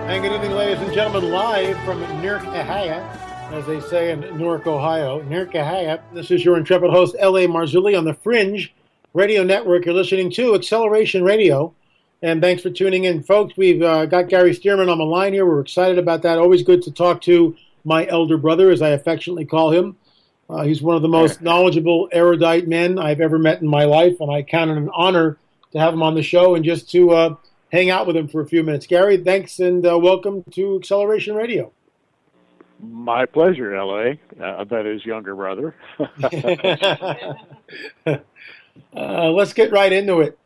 And good evening, ladies and gentlemen, live from Newark, Ohio, as they say in Newark, Ohio. Newark, Ohio. This is your intrepid host, L.A. Marzulli, on the Fringe Radio Network. You're listening to Acceleration Radio. And thanks for tuning in, folks. We've got Gary Stearman on the line here. We're excited about that. Always good to talk to my elder brother, as I affectionately call him. He's one of the most knowledgeable, erudite men I've ever met in my life, and I count it an honor to have him on the show and just to hang out with him for a few minutes. Gary, thanks, and welcome to Acceleration Radio. My pleasure, L.A. That is younger brother. Let's get right into it.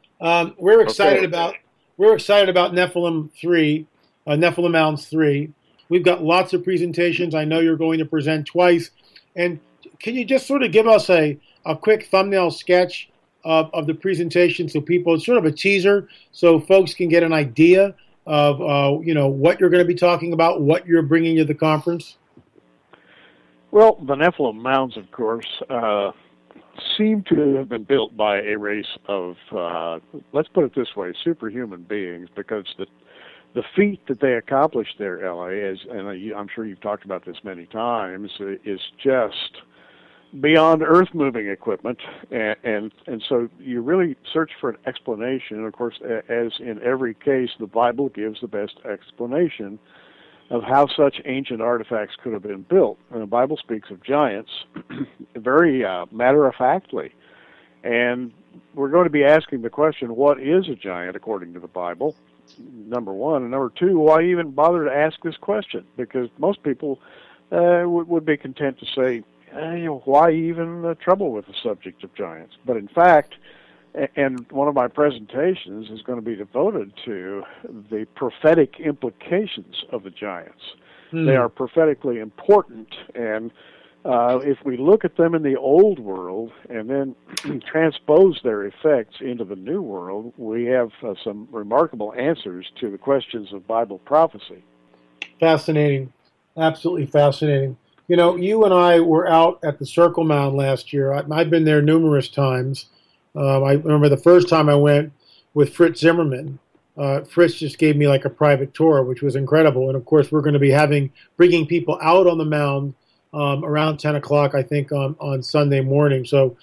We're excited about Nephilim 3, Nephilim Mounds 3. We've got lots of presentations. I know you're going to present twice. And can you just sort of give us a quick thumbnail sketch of the presentation, so people, it's sort of a teaser, so folks can get an idea of what you're going to be talking about, what you're bringing to the conference? Well, the Nephilim Mounds, of course, seem to have been built by a race of, let's put it this way, superhuman beings, because the feat that they accomplished there, L.A., and I'm sure you've talked about this many times, is just beyond earth-moving equipment, and so you really search for an explanation. And of course, as in every case, the Bible gives the best explanation of how such ancient artifacts could have been built. And the Bible speaks of giants very matter-of-factly. And we're going to be asking the question, what is a giant according to the Bible? Number one. And number two, why even bother to ask this question? Because most people would be content to say, why even trouble with the subject of giants? But in fact, and one of my presentations is going to be devoted to the prophetic implications of the giants. They are prophetically important, and if we look at them in the old world and then transpose their effects into the new world, we have some remarkable answers to the questions of Bible prophecy. Fascinating. Absolutely fascinating. You know, you and I were out at the Circle Mound last year. I've been there numerous times. I remember the first time I went with Fritz Zimmerman. Fritz just gave me like a private tour, which was incredible. And of course, we're going to be bringing people out on the mound around 10 o'clock, I think, on Sunday morning. So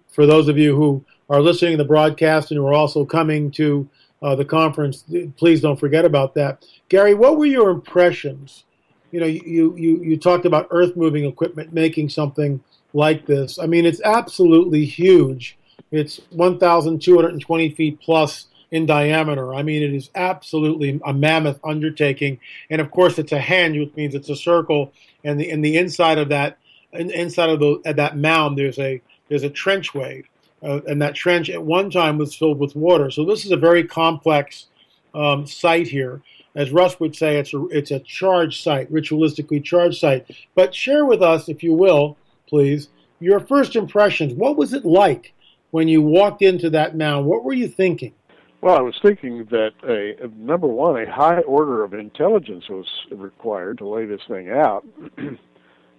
for those of you who are listening to the broadcast and who are also coming to the conference, please don't forget about that. Gary, what were your impressions? You know, you talked about earth-moving equipment making something like this. I mean, it's absolutely huge. It's 1,220 feet plus in diameter. I mean, it is absolutely a mammoth undertaking. And of course, it's a henge, which means it's a circle. And the inside of that mound, there's a trenchway, and that trench at one time was filled with water. So this is a very complex site here. As Russ would say, it's a charged site, ritualistically charged site. But share with us, if you will, please, your first impressions. What was it like when you walked into that mound? What were you thinking? Well, I was thinking that, number one, a high order of intelligence was required to lay this thing out.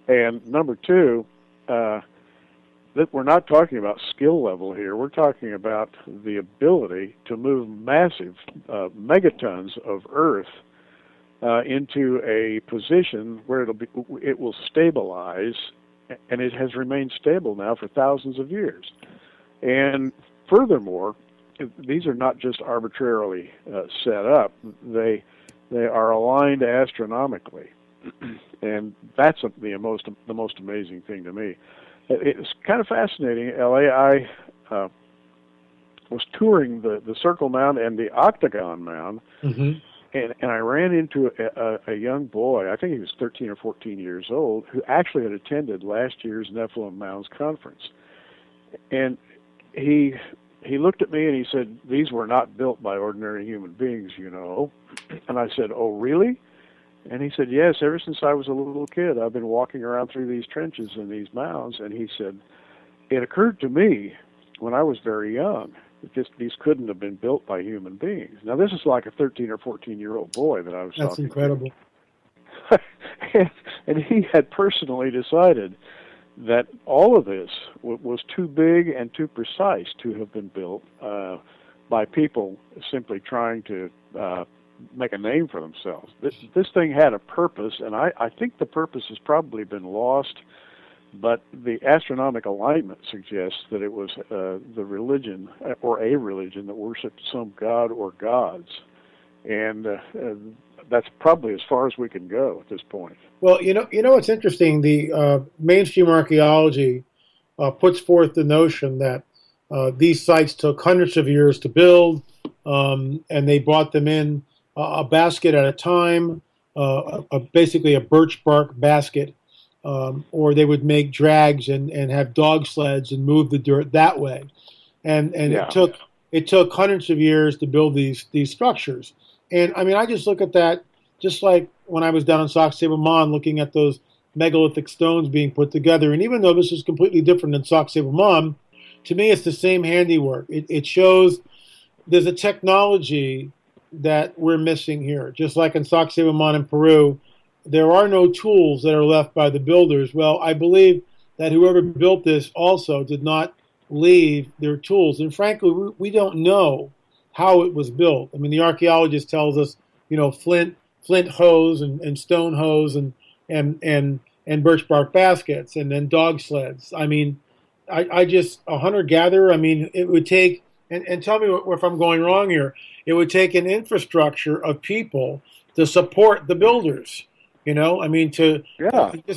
And number two, that we're not talking about skill level here. We're talking about the ability to move massive megatons of earth into a position where it will stabilize, and it has remained stable now for thousands of years. And furthermore, these are not just arbitrarily set up; they are aligned astronomically, and that's the most amazing thing to me. It's kind of fascinating, L.A. I was touring the Circle Mound and the Octagon Mound, and I ran into a young boy, I think he was 13 or 14 years old, who actually had attended last year's Nephilim Mounds conference. And he looked at me and he said, "These were not built by ordinary human beings, you know." And I said, "Oh, really?" And he said, "Yes, ever since I was a little kid, I've been walking around through these trenches and these mounds." And he said, "It occurred to me when I was very young that these couldn't have been built by human beings." Now, this is like a 13 or 14-year-old boy that I was talking to. That's incredible. And he had personally decided that all of this was too big and too precise to have been built by people simply trying to make a name for themselves. This thing had a purpose, and I think the purpose has probably been lost, but the astronomical alignment suggests that it was the religion, or a religion, that worshipped some god or gods. And that's probably as far as we can go at this point. Well, what's interesting. The mainstream archaeology puts forth the notion that these sites took hundreds of years to build, and they brought them in a basket at a time, basically a birch bark basket, or they would make drags and have dog sleds and move the dirt that way. And Yeah. it took hundreds of years to build these structures. And I mean, I just look at that just like when I was down in Sauk Sable Mound looking at those megalithic stones being put together. And even though this is completely different than Sauk Sable Mound, to me it's the same handiwork. It shows there's a technology that we're missing here. Just like in Sauk Sable Mound in Peru, there are no tools that are left by the builders. Well, I believe that whoever built this also did not leave their tools. And frankly, we don't know how it was built. I mean, the archaeologist tells us, flint hoes and stone hoes and birch bark baskets and then dog sleds. I mean, I just, a hunter-gatherer, I mean, it would take, and tell me if I'm going wrong here, it would take an infrastructure of people to support the builders, I mean,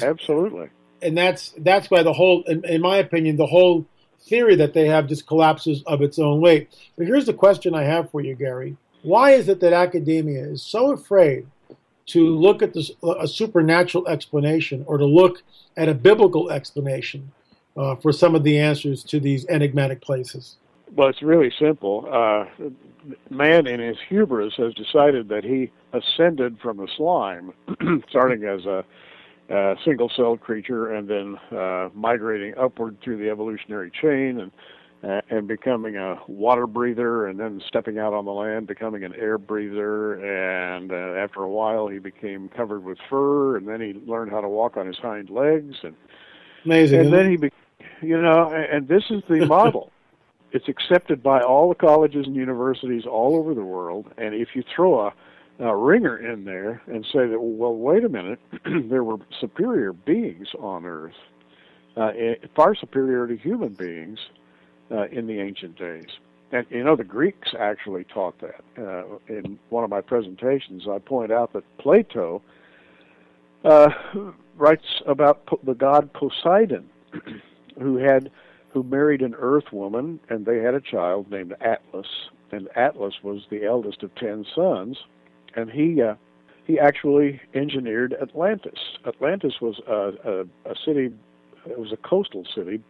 absolutely. And that's why the whole, in my opinion, the whole theory that they have just collapses of its own weight. But here's the question I have for you, Gary. Why is it that academia is so afraid to look at a supernatural explanation or to look at a biblical explanation for some of the answers to these enigmatic places? Well, it's really simple. Man, in his hubris, has decided that he ascended from the slime, starting as a single-celled creature and then migrating upward through the evolutionary chain and becoming a water breather, and then stepping out on the land, becoming an air breather, and after a while he became covered with fur, and then he learned how to walk on his hind legs, and amazing. And then and this is the model. It's accepted by all the colleges and universities all over the world, and if you throw a ringer in there and say that, well, wait a minute, there were superior beings on Earth, far superior to human beings in the ancient days. And, the Greeks actually taught that. In one of my presentations, I point out that Plato writes about the god Poseidon, who married an earth woman, and they had a child named Atlas. And Atlas was the eldest of 10 sons, and he actually engineered Atlantis. Atlantis was a city. It was a coastal city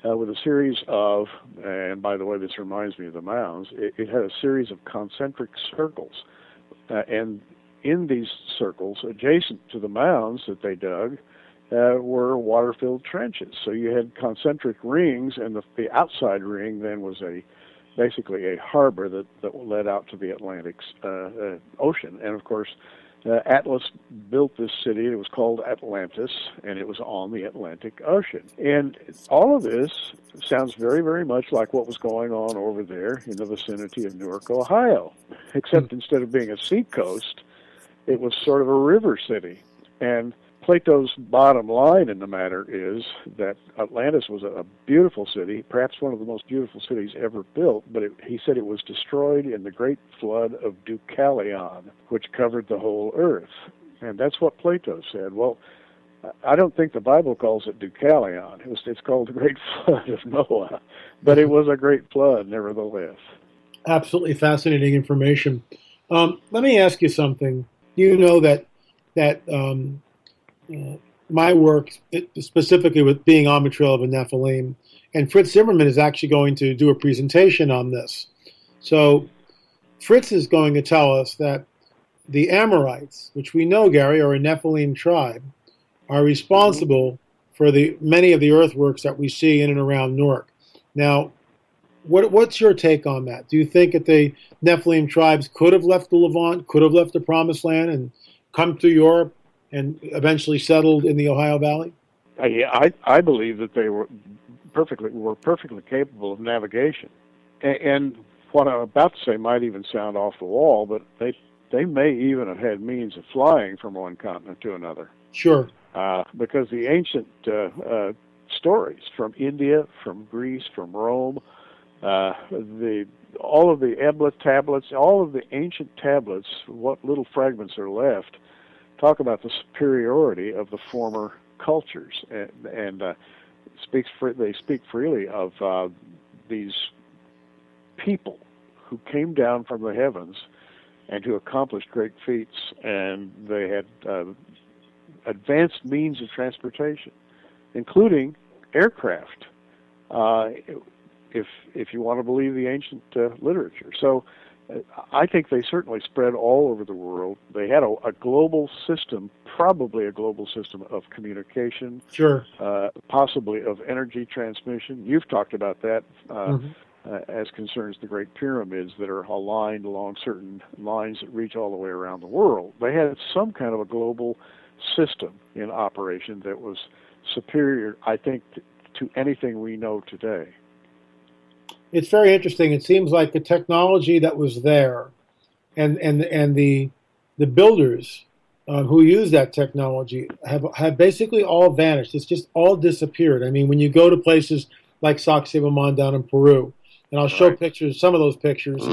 with a series of, and by the way, this reminds me of the mounds. It had a series of concentric circles, and in these circles, adjacent to the mounds that they dug, were water-filled trenches. So you had concentric rings, and the outside ring then was basically a harbor that led out to the Atlantic Ocean. And of course, Atlas built this city. It was called Atlantis, and it was on the Atlantic Ocean. And all of this sounds very, very much like what was going on over there in the vicinity of Newark, Ohio, except instead of being a seacoast, it was sort of a river city. And Plato's bottom line in the matter is that Atlantis was a beautiful city, perhaps one of the most beautiful cities ever built, but he said it was destroyed in the great flood of Deucalion, which covered the whole earth. And that's what Plato said. Well, I don't think the Bible calls it Deucalion. It's called the Great Flood of Noah, but it was a great flood nevertheless. Absolutely fascinating information. Let me ask you something. You know that my work, specifically with being on the trail of a Nephilim, and Fritz Zimmerman is actually going to do a presentation on this. So Fritz is going to tell us that the Amorites, which we know, Gary, are a Nephilim tribe, are responsible for many of the earthworks that we see in and around Newark. Now, what's your take on that? Do you think that the Nephilim tribes could have left the Levant, could have left the Promised Land, and come to Europe and eventually settled in the Ohio Valley? I believe that they were perfectly capable of navigation. And what I'm about to say might even sound off the wall, but they may even have had means of flying from one continent to another. Sure. Because the ancient stories from India, from Greece, from Rome, all of the Ebla tablets, all of the ancient tablets, what little fragments are left, talk about the superiority of the former cultures, and they speak freely of these people who came down from the heavens and who accomplished great feats, and they had advanced means of transportation, including aircraft, if you want to believe the ancient literature. So I think they certainly spread all over the world. They had a global system, probably a global system of communication, sure, possibly of energy transmission. You've talked about that as concerns the Great Pyramids that are aligned along certain lines that reach all the way around the world. They had some kind of a global system in operation that was superior, I think, to anything we know today. It's very interesting. It seems like the technology that was there, and the builders who use that technology have basically all vanished. It's just all disappeared. I mean, when you go to places like Sacsayhuaman down in Peru, and I'll show pictures, some of those pictures,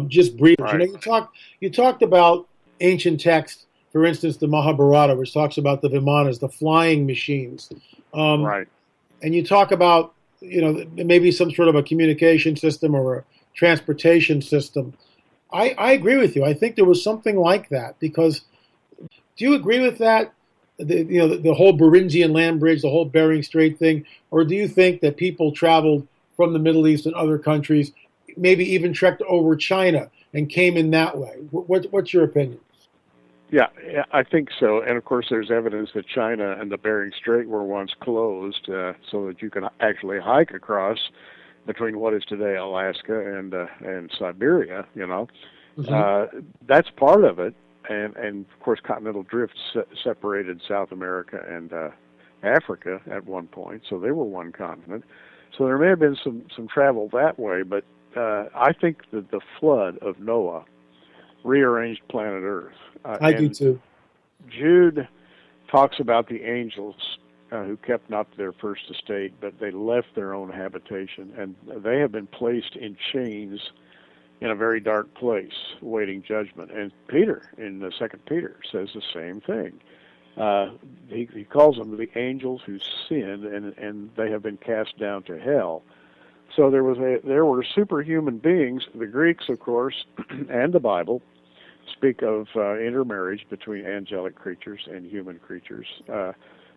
just briefly. Right. You know, you talked about ancient texts, for instance, the Mahabharata, which talks about the Vimanas, the flying machines. Right. And you talk about, you know, maybe some sort of a communication system or a transportation system. I agree with you. I think there was something like that, because do you agree with that? The whole Beringian land bridge, the whole Bering Strait thing, or do you think that people traveled from the Middle East and other countries, maybe even trekked over China and came in that way? What's your opinion? Yeah, I think so. And of course, there's evidence that China and the Bering Strait were once closed, so that you can actually hike across between what is today Alaska and Siberia. You know, that's part of it. And of course, continental drift separated South America and Africa at one point, so they were one continent. So there may have been some travel that way, but I think that the flood of Noah rearranged planet Earth. I do too. Jude talks about the angels who kept not their first estate, but they left their own habitation, and they have been placed in chains in a very dark place, waiting judgment. And Peter, in the Second Peter, says the same thing. He calls them the angels who sinned, and they have been cast down to hell. So there were superhuman beings. The Greeks, of course, and the Bible speak of intermarriage between angelic creatures and human creatures,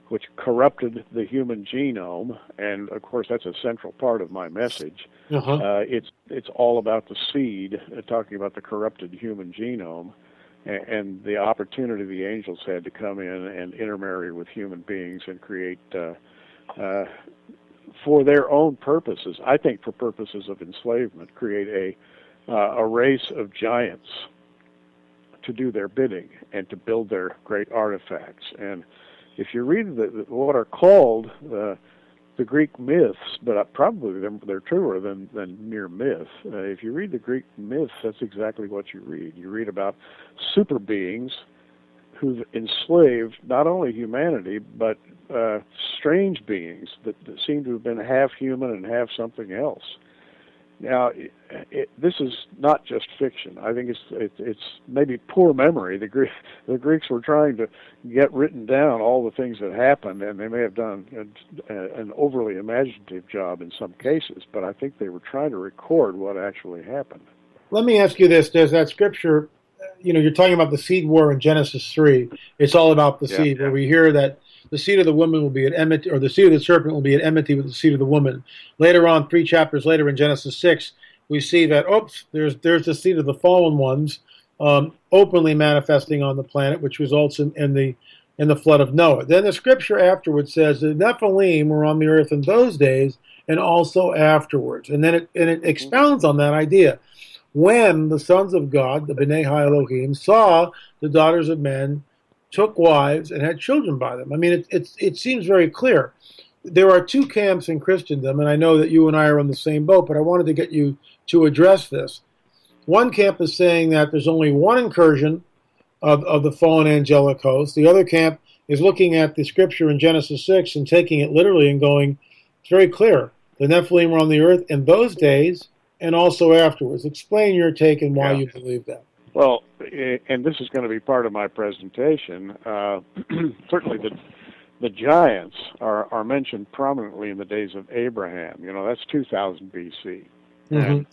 which corrupted the human genome. And of course, that's a central part of my message. It's all about the seed, talking about the corrupted human genome, and the opportunity the angels had to come in and intermarry with human beings and create, for their own purposes, I think for purposes of enslavement, create a race of giants to do their bidding and to build their great artifacts. And if you read what are called the Greek myths, but probably they're truer than mere myth. If you read the Greek myths, that's exactly what you read. You read about super beings who've enslaved not only humanity, but strange beings that seem to have been half human and half something else. Now, this is not just fiction. I think it's maybe poor memory. The Greeks were trying to get written down all the things that happened, and they may have done an overly imaginative job in some cases, but I think they were trying to record what actually happened. Let me ask you this. There's that scripture, you're talking about the seed war in Genesis 3. It's all about the seed, where we hear that the seed of the woman will be at enmity, or the seed of the serpent will be at enmity with the seed of the woman. Later on, 3 chapters later in Genesis 6, we see that, there's the seed of the fallen ones openly manifesting on the planet, which results in the flood of Noah. Then the scripture afterwards says the Nephilim were on the earth in those days and also afterwards. And then it expounds on that idea. When the sons of God, the B'nai Ha-Elohim, saw the daughters of men, took wives, and had children by them. I mean, it seems very clear. There are 2 camps in Christendom, and I know that you and I are on the same boat, but I wanted to get you to address this. one camp is saying that there's only one incursion of the fallen angelic host. The other camp is looking at the scripture in Genesis 6 and taking it literally and going, it's very clear. The Nephilim were on the earth in those days and also afterwards. Explain your take and why you believe that. Well, and this is going to be part of my presentation. Certainly the giants are mentioned prominently in the days of Abraham. That's 2000 BC. Mm-hmm.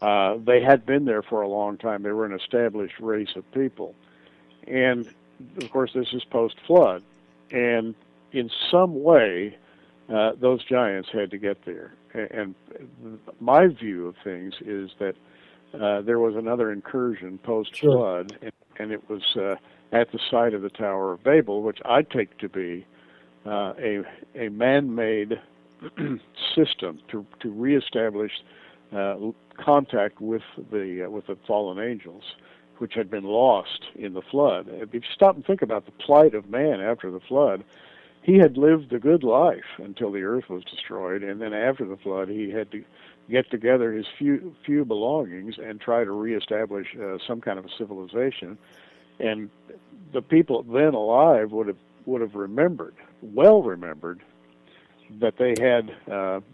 And they had been there for a long time. They were an established race of people. And, of course, this is post-flood. And in some way, those giants had to get there. And my view of things is that there was another incursion post-flood, sure. and it was at the site of the Tower of Babel, which I take to be a man-made system to reestablish contact with the fallen angels, which had been lost in the flood. If you stop and think about the plight of man after the flood, he had lived a good life until the earth was destroyed, and then after the flood, he had to get together his few belongings and try to reestablish some kind of a civilization. And the people then alive would have remembered, that they had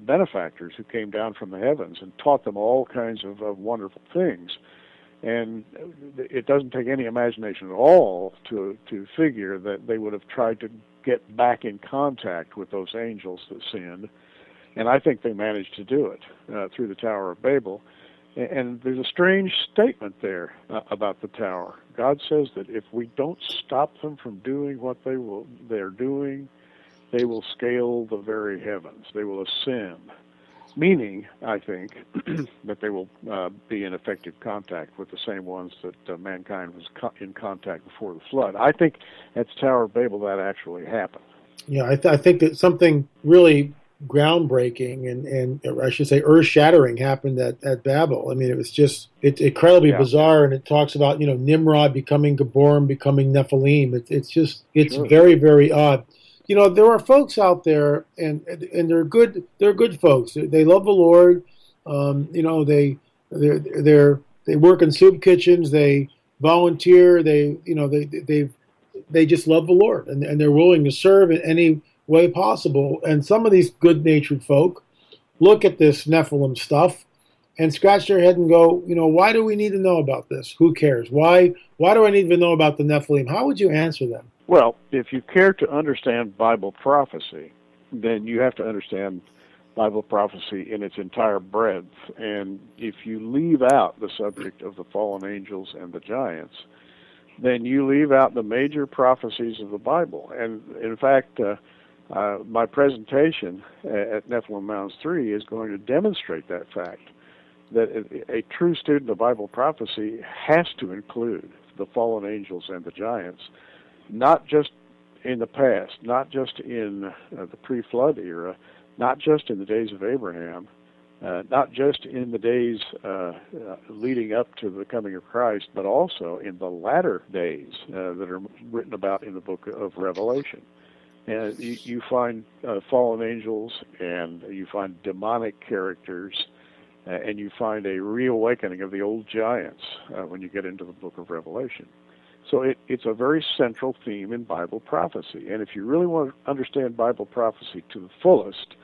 benefactors who came down from the heavens and taught them all kinds of wonderful things. And it doesn't take any imagination at all to figure that they would have tried to get back in contact with those angels that sinned. And I think they managed to do it through the Tower of Babel. And there's a strange statement there about the tower. God says that if we don't stop them from doing what they're doing, they will scale the very heavens. They will ascend. Meaning, I think, that they will be in effective contact with the same ones that mankind was in contact before the flood. I think at the Tower of Babel that actually happened. Yeah, I think that something really groundbreaking and I should say earth-shattering happened at Babel. I mean, it's incredibly bizarre, and it talks about Nimrod becoming Geborim, becoming Nephilim. It's sure. Very, very odd. There are folks out there, and they're good. They're good folks. They love the Lord. They work in soup kitchens. They volunteer. They just love the Lord, and they're willing to serve in any way possible. And some of these good-natured folk look at this Nephilim stuff and scratch their head and go, why do we need to know about this? Who cares? Why do I need to know about the Nephilim? How would you answer them? Well, if you care to understand Bible prophecy, then you have to understand Bible prophecy in its entire breadth. And if you leave out the subject of the fallen angels and the giants, then you leave out the major prophecies of the Bible. And in fact, my presentation at Nephilim Mounds 3 is going to demonstrate that fact, that a true student of Bible prophecy has to include the fallen angels and the giants, not just in the past, not just in the pre-flood era, not just in the days of Abraham, not just in the days leading up to the coming of Christ, but also in the latter days that are written about in the book of Revelation. And you find fallen angels, and you find demonic characters, and you find a reawakening of the old giants when you get into the book of Revelation. So it's a very central theme in Bible prophecy. And if you really want to understand Bible prophecy to the fullest,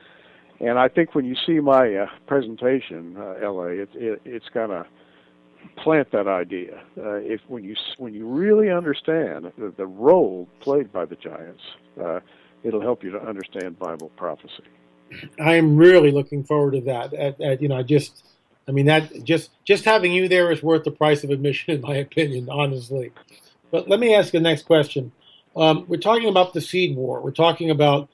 and I think when you see my presentation, L.A., it's going to plant that idea. When you really understand the role played by the giants, it'll help you to understand Bible prophecy. I am really looking forward to that. Just having you there is worth the price of admission, in my opinion, honestly. But let me ask the next question. We're talking about the seed war. We're talking about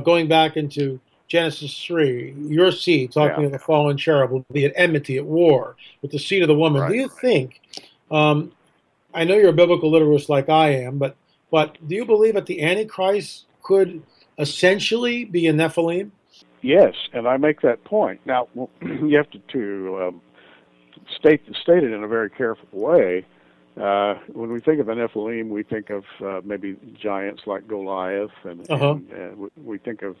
going back into Genesis 3, your seed, talking of the fallen cherub will be at enmity, at war with the seed of the woman. Right. Do you think, I know you're a biblical literalist like I am, but do you believe that the Antichrist could essentially be a Nephilim? Yes, and I make that point. Now, you have to state it in a very careful way. When we think of the Nephilim, we think of maybe giants like Goliath, and we think of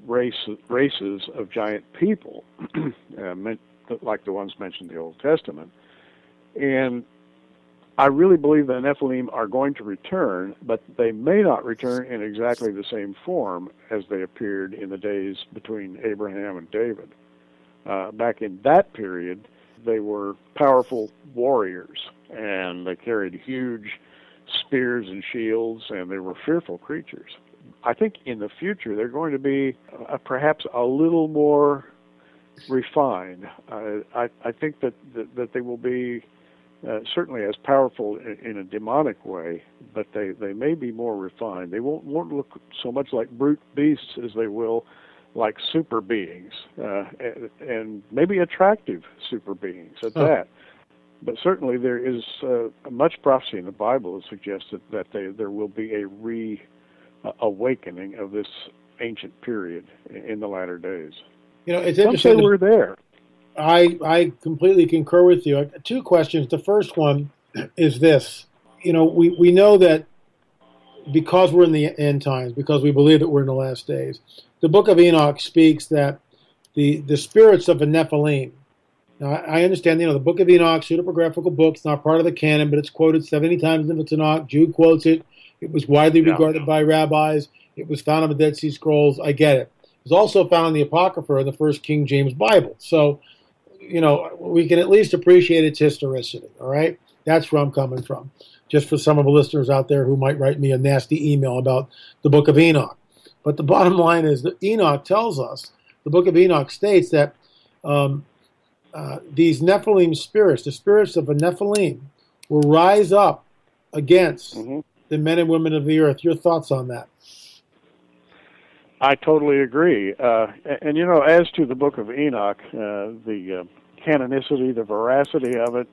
races of giant people. like the ones mentioned in the Old Testament. And I really believe the Nephilim are going to return, but they may not return in exactly the same form as they appeared in the days between Abraham and David. Back in that period, they were powerful warriors, and they carried huge spears and shields, and they were fearful creatures. I think in the future they're going to be perhaps a little more refined. I think that they will be certainly as powerful in a demonic way, but they may be more refined. They won't look so much like brute beasts as they will like super beings, and maybe attractive super beings at that. But certainly there is much prophecy in the Bible that suggests that there will be a reawakening of this ancient period in the latter days. You know, it's Some interesting. say we're there. I completely concur with you. Two questions. The first one is this. You know, we know that because we're in the end times, because we believe that we're in the last days, the Book of Enoch speaks that the spirits of the Nephilim. Now, I understand, you know, the Book of Enoch, pseudepigraphical book, it's not part of the canon, but it's quoted 70 times in the Tanakh. Jude quotes it. It was widely regarded by rabbis. It was found on the Dead Sea Scrolls. I get it. It was also found in the Apocrypha in the First King James Bible. So, you know, we can at least appreciate its historicity, all right? That's where I'm coming from. Just for some of the listeners out there who might write me a nasty email about the Book of Enoch. But the bottom line is that Enoch tells us, the Book of Enoch states that these Nephilim spirits, the spirits of a Nephilim, will rise up against the men and women of the earth. Your thoughts on that? I totally agree. And, you know, as to the Book of Enoch, the canonicity, the veracity of it,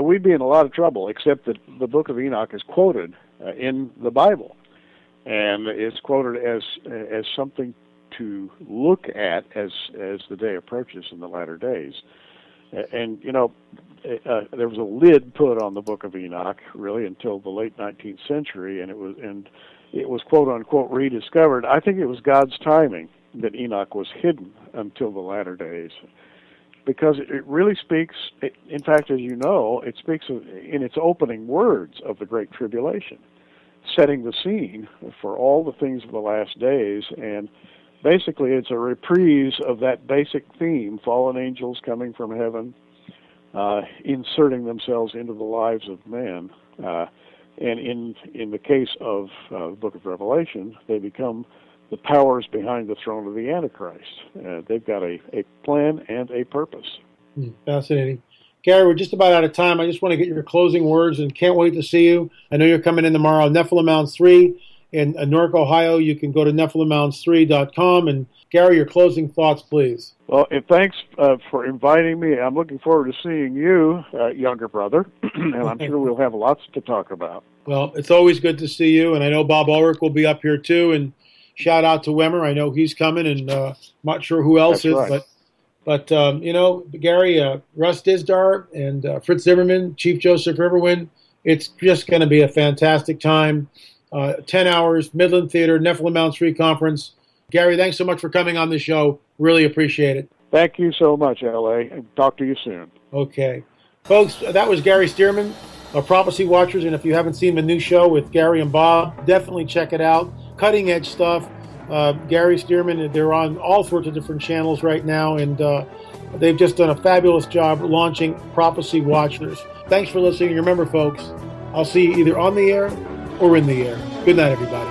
we'd be in a lot of trouble, except that the Book of Enoch is quoted in the Bible, and it's quoted as something to look at as the day approaches in the latter days. And, you know, there was a lid put on the Book of Enoch, really, until the late 19th century, and it was quote-unquote rediscovered. I think it was God's timing that Enoch was hidden until the latter days, because it really speaks, in fact, as you know, it speaks in its opening words of the Great Tribulation, setting the scene for all the things of the last days. And basically it's a reprise of that basic theme, fallen angels coming from heaven, inserting themselves into the lives of men. And in the case of the Book of Revelation, they become the powers behind the throne of the Antichrist. They've got a plan and a purpose. Fascinating. Gary, we're just about out of time. I just want to get your closing words and can't wait to see you. I know you're coming in tomorrow. Nephilim Mounds 3 in Newark, Ohio. You can go to NephilimMounds3.com. And Gary, your closing thoughts, please. Well, thanks for inviting me. I'm looking forward to seeing you, younger brother, and I'm sure we'll have lots to talk about. Well, it's always good to see you, and I know Bob Ulrich will be up here too. And shout out to Wemmer. I know he's coming, and I'm not sure who else is, right. But you know, Gary, Russ Dizdar, and Fritz Zimmerman, Chief Joseph Riverwind. It's just going to be a fantastic time. 10 hours, Midland Theater, Nephilim Mounds 3 Conference. Gary, thanks so much for coming on the show. Really appreciate it. Thank you so much, L.A. Talk to you soon. Okay. Folks, that was Gary Stearman of Prophecy Watchers, and if you haven't seen the new show with Gary and Bob, definitely check it out. Cutting edge stuff. Gary Stearman, they're on all sorts of different channels right now, and they've just done a fabulous job launching Prophecy Watchers. Thanks for listening. Remember, folks, I'll see you either on the air or in the air. Good night, everybody.